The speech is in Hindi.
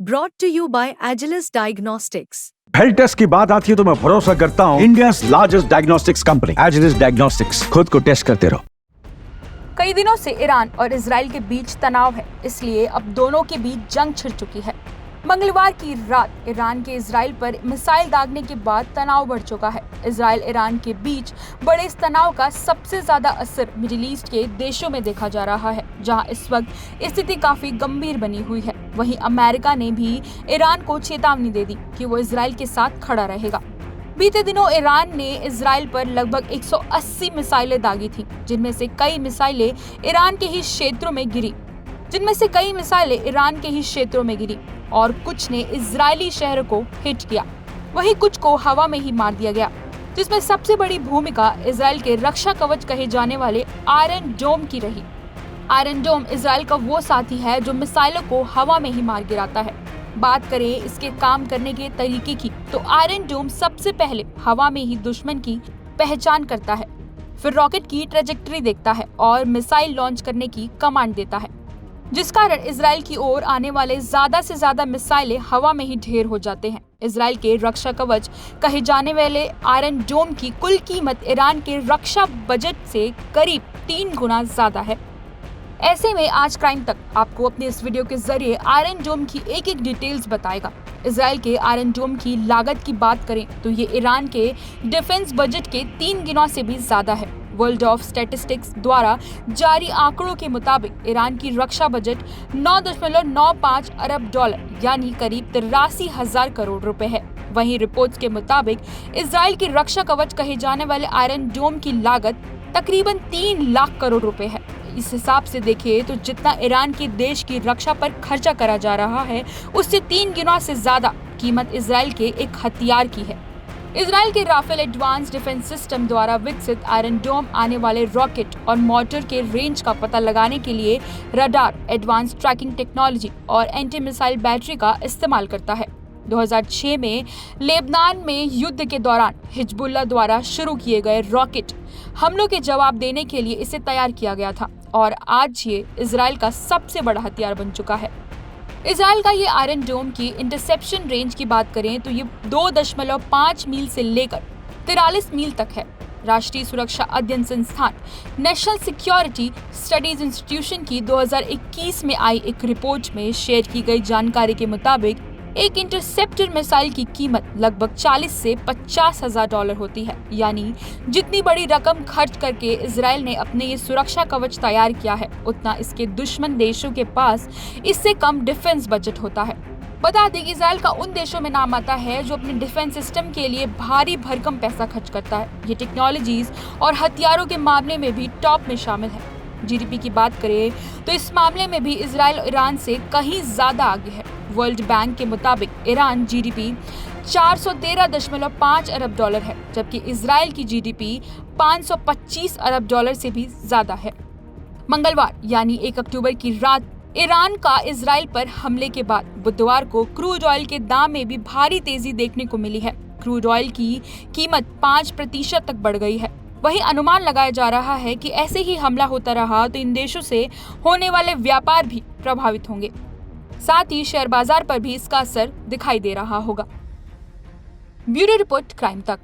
Brought to you by Agilus Diagnostics. Health test की बात आती है तो मैं भरोसा करता हूँ India's largest diagnostics company Agilus diagnostics. खुद को टेस्ट करते रहो। कई दिनों से ईरान और इजराइल के बीच तनाव है, इसलिए अब दोनों के बीच जंग छिड़ चुकी है। मंगलवार की रात ईरान के इजराइल पर मिसाइल दागने के बाद तनाव बढ़ चुका है। इजराइल ईरान के बीच बड़े इस तनाव का सबसे ज्यादा असर मिडिल ईस्ट के देशों में देखा जा रहा है, जहां इस वक्त स्थिति काफी गंभीर बनी हुई है। वहीं अमेरिका ने भी ईरान को चेतावनी दे दी कि वो इजराइल के साथ खड़ा रहेगा। बीते दिनों ईरान ने इजराइल पर लगभग 180 मिसाइलें दागी थी, जिनमें से कई मिसाइलें ईरान के ही क्षेत्रों में गिरी और कुछ ने इजरायली शहर को हिट किया, वहीं कुछ को हवा में ही मार दिया गया, जिसमें सबसे बड़ी भूमिका इजराइल के रक्षा कवच कहे जाने वाले आयरन डोम की रही। आयरन डोम इजराइल का वो साथी है जो मिसाइलों को हवा में ही मार गिराता है। बात करें इसके काम करने के तरीके की, तो आयरन डोम सबसे पहले हवा में ही दुश्मन की पहचान करता है, फिर रॉकेट की ट्रेजेक्टरी देखता है और मिसाइल लॉन्च करने की कमांड देता है, जिस कारण इजराइल की ओर आने वाले ज्यादा से ज्यादा मिसाइलें हवा में ही ढेर हो जाते हैं। इजराइल के रक्षा कवच कहे जाने वाले आयरन डोम की कुल कीमत ईरान के रक्षा बजट से करीब 3 गुना ज्यादा है। ऐसे में आज क्राइम तक आपको अपने इस वीडियो के जरिए आयरन डोम की एक एक डिटेल्स बताएगा। इजराइल के आयरन डोम की लागत की बात करें तो ये ईरान के डिफेंस बजट के 3 गुना से भी ज्यादा है। वर्ल्ड ऑफ स्टैटिस्टिक्स द्वारा जारी आंकड़ों के मुताबिक ईरान की रक्षा बजट 9.95 अरब डॉलर यानी करीब 83,000 करोड़ रुपए है। वहीं रिपोर्ट्स के मुताबिक इजराइल की रक्षा कवच कहे जाने वाले आयरन डोम की लागत तकरीबन 3 लाख करोड़ रुपए है। इस हिसाब से देखें तो जितना ईरान के देश की रक्षा पर खर्चा करा जा रहा है, उससे 3 गुना से ज्यादा कीमत इजराइल के एक हथियार की है। इजराइल के राफेल एडवांस डिफेंस सिस्टम द्वारा विकसित आयरन डोम आने वाले रॉकेट और मोटर के रेंज का पता लगाने के लिए रडार, एडवांस ट्रैकिंग टेक्नोलॉजी और एंटी मिसाइल बैटरी का इस्तेमाल करता है। 2006 में लेबनान में युद्ध के दौरान हिजबुल्लाह द्वारा शुरू किए गए रॉकेट हमलों के जवाब देने के लिए इसे तैयार किया गया था और आज ये इजराइल का सबसे बड़ा हथियार बन चुका है। इजराइल का ये आयरन डोम की इंटरसेप्शन रेंज की बात करें तो ये 2.5 मील से लेकर 43 मील तक है। राष्ट्रीय सुरक्षा अध्ययन संस्थान नेशनल सिक्योरिटी स्टडीज इंस्टीट्यूशन की 2021 में आई एक रिपोर्ट में शेयर की गई जानकारी के मुताबिक एक इंटरसेप्टर मिसाइल की कीमत लगभग 40 से 50,000 डॉलर होती है। यानी जितनी बड़ी रकम खर्च करके इजराइल ने अपने ये सुरक्षा कवच तैयार किया है, उतना इसके दुश्मन देशों के पास इससे कम डिफेंस बजट होता है। बता दें कि इजराइल का उन देशों में नाम आता है जो अपने डिफेंस सिस्टम के लिए भारी भरकम पैसा खर्च करता है। ये टेक्नोलॉजीज और हथियारों के मामले में भी टॉप में शामिल है। जीडीपी की बात करें तो इस मामले में भी इजराइल ईरान से कहीं ज्यादा आगे है। वर्ल्ड बैंक के मुताबिक ईरान जीडीपी 413.5 अरब डॉलर है, जबकि इजराइल की जीडीपी 525 अरब डॉलर से भी ज्यादा है। मंगलवार यानी 1 अक्टूबर की रात ईरान का इजराइल पर हमले के बाद बुधवार को क्रूड ऑयल के दाम में भी भारी तेजी देखने को मिली है। क्रूड ऑयल की कीमत 5% तक बढ़ गई है। वहीं अनुमान लगाया जा रहा है कि ऐसे ही हमला होता रहा तो इन देशों से होने वाले व्यापार भी प्रभावित होंगे, साथ ही शेयर बाजार पर भी इसका असर दिखाई दे रहा होगा। ब्यूरो रिपोर्ट क्राइम तक।